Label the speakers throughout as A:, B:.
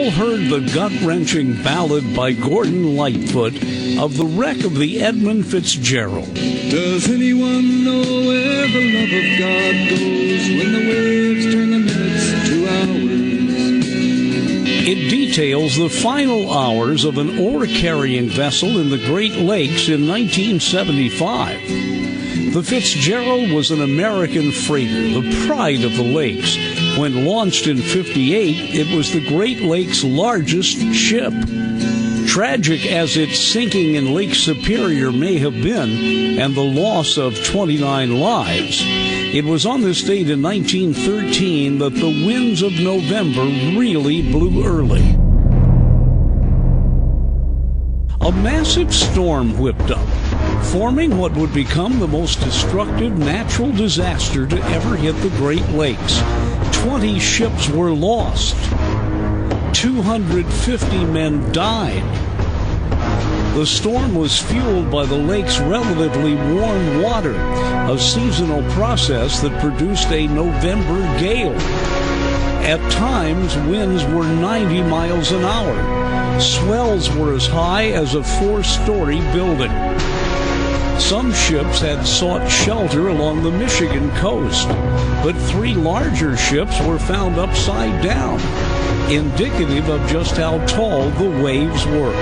A: all heard the gut-wrenching ballad by Gordon Lightfoot of the wreck of the Edmund Fitzgerald.
B: Does anyone know where the love of God goes when the waves turn the minutes to hours?
A: It details the final hours of an ore-carrying vessel in the Great Lakes in 1975. The Fitzgerald was an American freighter, the pride of the lakes. When launched in '58, it was the Great Lakes' largest ship. Tragic as its sinking in Lake Superior may have been, and the loss of 29 lives, it was on this date in 1913 that the winds of November really blew early. A massive storm whipped up, forming what would become the most destructive natural disaster to ever hit the Great Lakes. 20 ships were lost. 250 men died. The storm was fueled by the lake's relatively warm water, a seasonal process that produced a November gale. At times, winds were 90 miles an hour. Swells were as high as a 4-story building. Some ships had sought shelter along the Michigan coast, but 3 larger ships were found upside down, indicative of just how tall the waves were.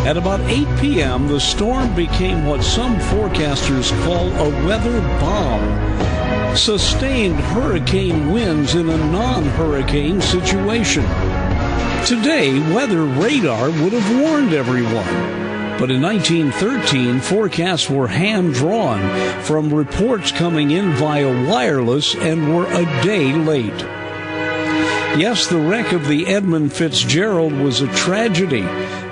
A: At about 8 p.m., the storm became what some forecasters call a weather bomb. Sustained hurricane winds in a non-hurricane situation. Today, weather radar would have warned everyone. But in 1913, forecasts were hand-drawn from reports coming in via wireless and were a day late. Yes, the wreck of the Edmund Fitzgerald was a tragedy,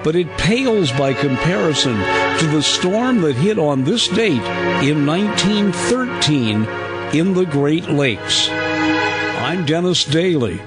A: but it pales by comparison to the storm that hit on this date in 1913 in the Great Lakes. I'm Dennis Daly.